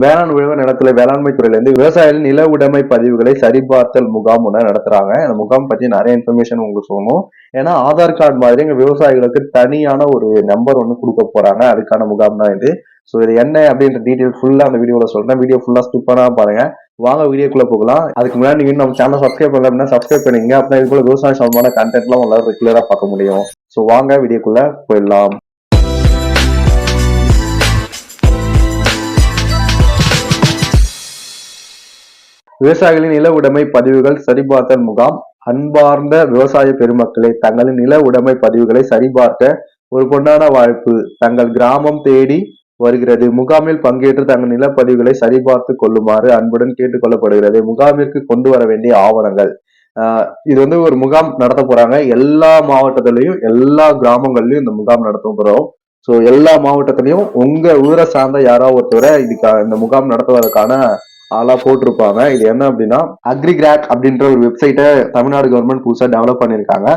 வேளாண் உழவர் நிலத்துல வேளாண்மை துறையில இருந்து விவசாயிகள் நில உடைமை பதிவுகளை சரிபார்த்தல் முகாம் ஒன்று நடத்துறாங்க. இந்த முகாம் பத்தி நிறைய இன்ஃபர்மேஷன் உங்களுக்கு சொல்லணும். ஏன்னா ஆதார் கார்டு மாதிரி எங்க விவசாயிகளுக்கு தனியான ஒரு நம்பர் ஒன்று கொடுக்க போறாங்க. அதுக்கான முகாம் தான் இது. ஸோ இது என்ன அப்படின்ற டீட்டெயில் ஃபுல்லா அந்த வீடியோல சொல்றேன். வீடியோ ஃபுல்லா ஸ்கிப் பண்ணாம பாருங்க. வாங்க வீடியோக்குள்ள போகலாம். அதுக்கு முன்னாடி நீங்க நம்ம சேனல் சப்ஸ்கிரைப் பண்ணல அப்படின்னா சப்ஸ்கிரைப் பண்ணிங்க. அப்படின்னா இது போல விவசாய சம்பந்தமான கண்டென்ட்லாம் உங்களால ரெகுலரா பார்க்க முடியும். ஸோ வாங்க வீடியோக்குள்ள போயிடலாம். விவசாயிகளின் நில உடைமை பதிவுகள் சரிபார்த்தல் முகாம். அன்பார்ந்த விவசாய பெருமக்களே, தங்களின் நில உடைமை பதிவுகளை சரிபார்க்க ஒரு பொன்னான வாய்ப்பு தங்கள் கிராமம் தேடி வருகிறது. முகாமில் பங்கேற்று தங்கள் நிலப்பதிவுகளை சரிபார்த்து கொள்ளுமாறு அன்புடன் கேட்டுக்கொள்ளப்படுகிறது. முகாமிற்கு கொண்டு வர வேண்டிய ஆவணங்கள். இது வந்து ஒரு முகாம் நடத்த போறாங்க. எல்லா மாவட்டத்திலையும் எல்லா கிராமங்கள்லயும் இந்த முகாம் நடத்த போறோம். ஸோ எல்லா மாவட்டத்திலையும் உங்க ஊரை சார்ந்த யாராவது ஒருத்தரை இந்த முகாம் நடத்துவதற்கான ஆளா போட்டிருப்பாங்க. இது என்ன அப்படின்னா அக்ரிகிராக் அப்படின்ற ஒரு வெப்சைட்டை தமிழ்நாடு கவர்மெண்ட் புதுசா டெவலப் பண்ணிருக்காங்க.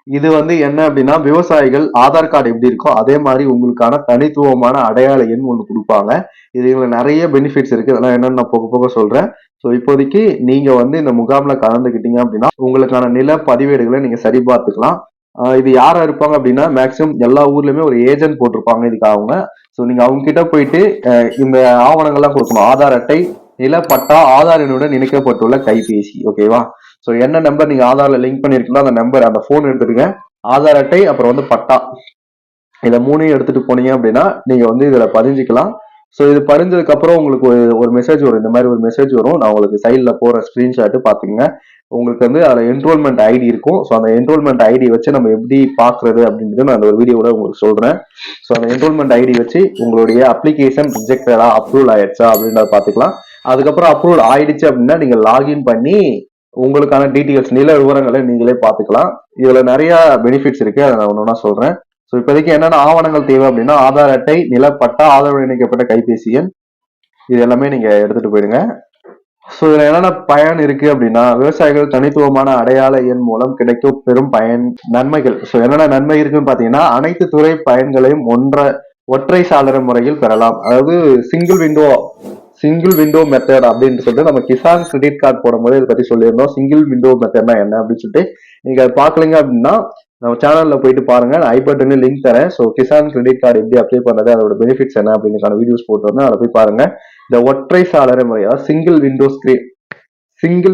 இது வந்து என்ன அப்படின்னா விவசாயிகள் ஆதார் கார்டு எப்படி இருக்கோ அதே மாதிரி உங்களுக்கான தனித்துவமான அடையாள எண் ஒன்று கொடுப்பாங்க. இதுல நிறைய பெனிஃபிட்ஸ் இருக்கு. அதெல்லாம் என்னன்னு நான் போக போக சொல்றேன். ஸோ இப்போதைக்கு நீங்க வந்து இந்த முகாம்ல கலந்துக்கிட்டீங்க அப்படின்னா உங்களுக்கான நில பதிவேடுகளை நீங்க சரி பார்த்துக்கலாம். இது யாரா இருப்பாங்க அப்படின்னா மேக்சிமம் எல்லா ஊர்லயுமே ஒரு ஏஜென்ட் போட்டிருப்பாங்க இதுக்காக. ஸோ நீங்க அவங்க கிட்ட போயிட்டு இந்த ஆவணங்கள்லாம் கொடுக்கணும். ஆதார் அட்டை, நிலப்பட்டா, ஆதார் எண்ணுடன் இணைக்கப்பட்டுள்ள கைபேசி. ஓகேவா? ஸோ என்ன நம்பர் நீங்க ஆதார்ல லிங்க் பண்ணிருக்கீங்களோ அந்த நம்பர், அந்த போன் எடுத்துருங்க. ஆதார் அட்டை அப்புறம் வந்து பட்டா, இதை மூணையும் எடுத்துட்டு போனீங்க அப்படின்னா நீங்க வந்து இதுல பதிஞ்சுக்கலாம். ஸோ இது பதிஞ்சதுக்கு அப்புறம் உங்களுக்கு ஒரு மெசேஜ் வரும். இந்த மாதிரி ஒரு மெசேஜ் வரும். நான் உங்களுக்கு சைட்ல போற ஸ்கிரீன்ஷாட் பாத்துக்கங்க. உங்களுக்கு வந்து அதுல என்ரோல்மெண்ட் ஐடி இருக்கும். ஸோ அந்த என்ரோல்மெண்ட் ஐடி வச்சு நம்ம எப்படி பாக்குறது அப்படின்றது நான் அந்த ஒரு வீடியோட உங்களுக்கு சொல்றேன். ஸோ அந்த என்ரோல்மெண்ட் ஐடி வச்சு உங்களுடைய அப்ளிகேஷன் ரிஜெக்டடா அப்ரூவல் ஆயிடுச்சா அப்படின்றத பாத்துக்கலாம். அதுக்கப்புறம் அப்ரூவல் ஆயிடுச்சு அப்படின்னா நீங்க லாகின் பண்ணி உங்களுக்கான டீட்டெயில்ஸ் நில விவரங்களை நீங்களே பாத்துக்கலாம். இதுல நிறைய பெனிஃபிட்ஸ் இருக்கு. அதை நான் ஒன்னொன்னா சொல்றேன். ஸோ இப்போதைக்கு என்னென்ன ஆவணங்கள் தேவை அப்படின்னா ஆதார் அட்டை, நிலப்பட்டா, ஆதார் இணைக்கப்பட்ட கைபேசி எண், இது எல்லாமே நீங்க எடுத்துட்டு போயிடுங்க. ஸோ இதுல என்னென்ன பயன் இருக்கு அப்படின்னா விவசாயிகள் தனித்துவமான அடையாள எண் மூலம் கிடைக்கும் பெரும் பயன் நன்மைகள். ஸோ என்னென்ன நன்மை இருக்குன்னு பாத்தீங்கன்னா அனைத்து துறை பயன்களையும் ஒற்றை சாளர முறையில் பெறலாம். அதாவது சிங்கிள் விண்டோ மெத்தட் அப்படின்னு சொல்லிட்டு நம்ம கிசான் கிரெடிட் கார்டு போடும்போது இதை பத்தி சொல்லியிருந்தோம். சிங்கிள் விண்டோ மெத்தட்னா என்ன அப்படின்னு சொல்லிட்டு நீங்க அதை பாக்கலீங்க அப்படின்னா நம்ம சேனல்ல போயிட்டு பாருங்க. ஐ பட்டன்ல லிங்க் தரேன். ஸோ கிசான் கிரெடிட் கார்டு எப்படி அப்ளை பண்றது, அதோட பெனிஃபிட்ஸ் என்ன அப்படிங்கிறதுக்கான வீடியோஸ் போட்டு வந்து அதை போய் பாருங்க. இந்த ஒற்றை சாளர முறையா சிங்கிள்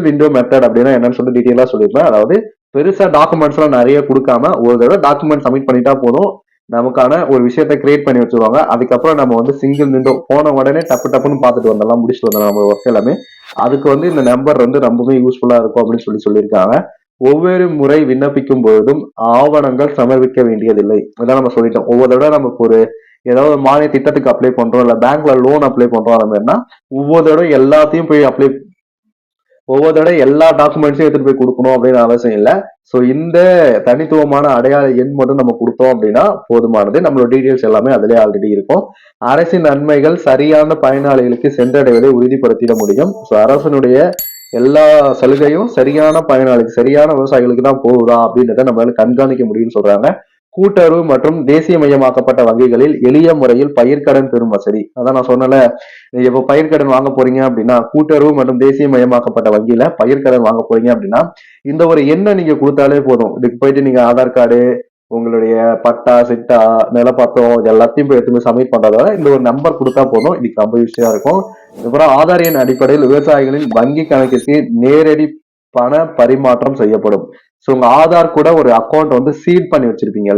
விண்டோ மெத்தட் அப்படின்னா என்னன்னு சொல்லி டீட்டெயிலா சொல்லியிருப்பேன். அதாவது பெருசா டாக்குமெண்ட்ஸ் எல்லாம் நிறைய கொடுக்காம ஒரு தடவை டாக்குமெண்ட் சப்மிட் பண்ணிட்டா போதும், நமக்கான ஒரு விஷயத்த கிரியேட் பண்ணி வச்சிருவாங்க. அதுக்கப்புறம் நம்ம வந்து சிங்கிள் விண்டோ போன உடனே டப்புன்னு பார்த்துட்டு வந்தலாம், முடிச்சுட்டு வந்தலாம் நம்ம ஒர்க் எல்லாமே. அதுக்கு வந்து இந்த நம்பர் வந்து ரொம்பவே யூஸ்ஃபுல்லா இருக்கும் அப்படின்னு சொல்லியிருக்காங்க. ஒவ்வொரு முறை விண்ணப்பிக்கும் பொழுதும் ஆவணங்கள் சமர்ப்பிக்க வேண்டியதில்லை. இதான் நம்ம சொல்லிட்டோம். ஒவ்வொரு தடவை நமக்கு ஒரு ஏதாவது மானிய திட்டத்துக்கு அப்ளை பண்றோம், இல்ல பேங்க்ல லோன் அப்ளை பண்றோம், அந்த மாதிரினா ஒவ்வொரு தடவை எல்லாத்தையும் போய் ஒவ்வொரு தடவை எல்லா டாக்குமெண்ட்ஸையும் எடுத்துட்டு போய் கொடுக்கணும் அப்படின்னு அவசியம் இல்லை. ஸோ இந்த தனித்துவமான அடையாள எண் மட்டும் நம்ம கொடுத்தோம் அப்படின்னா போதுமானது. நம்மளோட டீடைல்ஸ் எல்லாமே அதுலேயே ஆல்ரெடி இருக்கும். அரசின் நன்மைகள் சரியான பயனாளிகளுக்கு சென்றடைவதை உறுதிப்படுத்திட முடியும். ஸோ அரசனுடைய எல்லா சலுகையும் சரியான பயனாளிக்கு, சரியான விவசாயிகளுக்கு தான் போகுதா அப்படின்றத நம்மளால கண்காணிக்க முடியும்னு சொல்றாங்க. கூட்டுறவு மற்றும் தேசிய மயமாக்கப்பட்ட வங்கிகளில் எளிய முறையில் பயிர்க்கடன் பெறும் வசதி. அதான் நான் சொன்னல, இப்போ பயிர்க்கடன் வாங்க போறீங்க அப்படின்னா கூட்டுறவு மற்றும் தேசிய மயமாக்கப்பட்ட வங்கியில பயிர்க்கடன் வாங்க போறீங்க அப்படின்னா இந்த ஒரு எண்ணை நீங்க கொடுத்தாலே போதும். இதுக்கு போயிட்டு நீங்க ஆதார் கார்டு, உங்களுடைய பட்டா, சிட்டா, நிலப்பத்திரம் இது எல்லாத்தையும் போய் எடுத்து சப்மிட் பண்றதோட இந்த ஒரு நம்பர் கொடுத்தா போதும். இதுக்கு ரொம்ப யூஸ்ஃபுல்லா இருக்கும். அப்புறம் ஆதார் எண் அடிப்படையில் விவசாயிகளின் வங்கி கணக்கிற்கு நேரடி பண பரிமாற்றம் செய்யப்படும். ஸோ உங்க ஆதார் கூட ஒரு அக்கௌண்ட் வந்து சீட் பண்ணி வச்சிருப்பீங்க.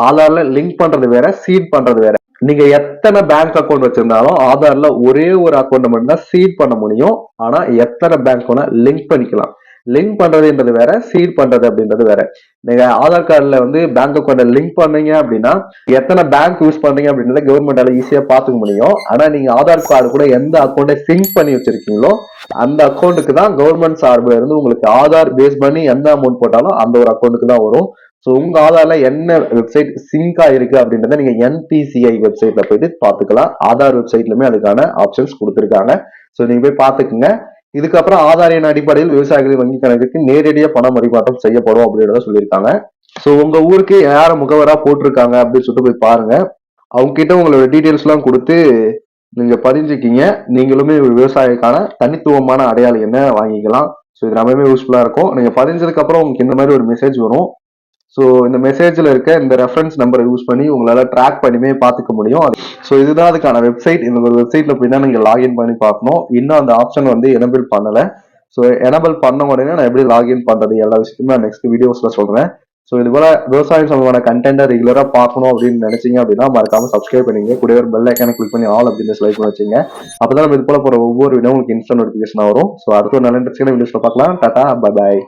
ஆதார்ல லிங்க் பண்றது வேற, சீட் பண்றது வேற. நீங்க எத்தனை பேங்க் அக்கௌண்ட் வச்சிருந்தாலும் ஆதார்ல ஒரே ஒரு அக்கௌண்ட் மட்டும் தான் சீட் பண்ண முடியும். ஆனா எத்தனை பேங்க் வேணா லிங்க் பண்ணிக்கலாம். லிங்க் பண்றதுன்றது வேற, சீட் பண்றது அப்படின்றது வேற. நீங்க ஆதார் கார்டுல வந்து பேங்க் அக்கௌண்ட் லிங்க் பண்ணீங்க அப்படின்னா எத்தனை பேங்க் யூஸ் பண்றீங்க அப்படின்றத கவர்மெண்டால ஈஸியா பாத்துக்க முடியும். ஆனா நீங்க ஆதார் கார்டு கூட எந்த அக்கௌண்ட்டை சிங்க் பண்ணி வச்சிருக்கீங்களோ அந்த அக்கௌண்ட்டுக்கு தான் கவர்மெண்ட் சார்பில் இருந்து உங்களுக்கு ஆதார் பேஸ் பண்ணி எந்த அமௌண்ட் போட்டாலும் அந்த ஒரு அக்கௌண்ட்டுக்கு தான் வரும். ஸோ உங்க ஆதார்ல என்ன வெப்சைட் சிங்க் ஆயிருக்கு அப்படின்றத நீங்க NPCI வெப்சைட்ல போயிட்டு பாத்துக்கலாம். ஆதார் வெப்சைட்லுமே அதுக்கான ஆப்ஷன்ஸ் கொடுத்துருக்காங்க. ஸோ நீங்க போய் பாத்துக்குங்க. இதுக்கப்புறம் ஆதார் எண் அடிப்படையில் விவசாயிகளின் வங்கி கணக்குக்கு நேரடியாக பண பரிமாற்றம் செய்யப்படும் அப்படின்றத சொல்லியிருக்காங்க. ஸோ உங்க ஊருக்கு யார முகவரா போட்டிருக்காங்க அப்படின்னு சொல்லிட்டு போய் பாருங்க. அவங்க கிட்ட உங்களோட டீட்டெயில்ஸ் எல்லாம் கொடுத்து நீங்க பதிஞ்சுக்கிங்க. நீங்களுமே ஒரு விவசாயிக்கான தனித்துவமான அடையாளம் என்ன வாங்கிக்கலாம். ஸோ இது ரொம்பவே யூஸ்ஃபுல்லா இருக்கும். நீங்க பதிஞ்சதுக்கு அப்புறம் உங்களுக்கு இந்த மாதிரி ஒரு மெசேஜ் வரும். ஸோ இந்த மெசேஜ்ல இருக்க இந்த ரெஃபரன்ஸ் நம்பரை யூஸ் பண்ணி உங்களால ட்ராக் பண்ணியுமே பார்த்துக்க முடியும். ஸோ இதுதான் அதுக்கான வெப்சைட். இந்த ஒரு வெப்சைட்ல போய் தான் நீங்க லாகின் பண்ணி பார்க்கணும். இன்னும் அந்த ஆப்ஷன் வந்து எனபிள் பண்ணல. ஸோ எனபிள் பண்ண உடனே நான் எப்படி லாகின் பண்றது எல்லா விஷயத்தையுமே நான் நெக்ஸ்ட் வீடியோஸ்ல சொல்றேன். ஸோ இது போல விவசாயம் சம்பந்தமான கண்டென்ட்டை ரெகுலரா பார்க்கணும் அப்படின்னு நினைச்சீங்க அப்படின்னா மறக்காம சப்ஸ்கிரைப் பண்ணிங்க. கூடவே ஒரு பெல் ஐக்கானை கிளிக் பண்ணி ஆல் அப்படின்னு செலக்ட் பண்ணி வச்சுங்க. அப்பதான் நம்ம இது போல போற ஒவ்வொரு வீடியோ உங்களுக்கு இன்ஸ்டன்ட் நோட்டிஃபிகேஷன் வரும். ஸோ அடுத்த ஒரு நல்ல இன்ட்ரெஸ்டிங்கான வீடியோஸ்ல பார்க்கலாம். Tata, bye bye.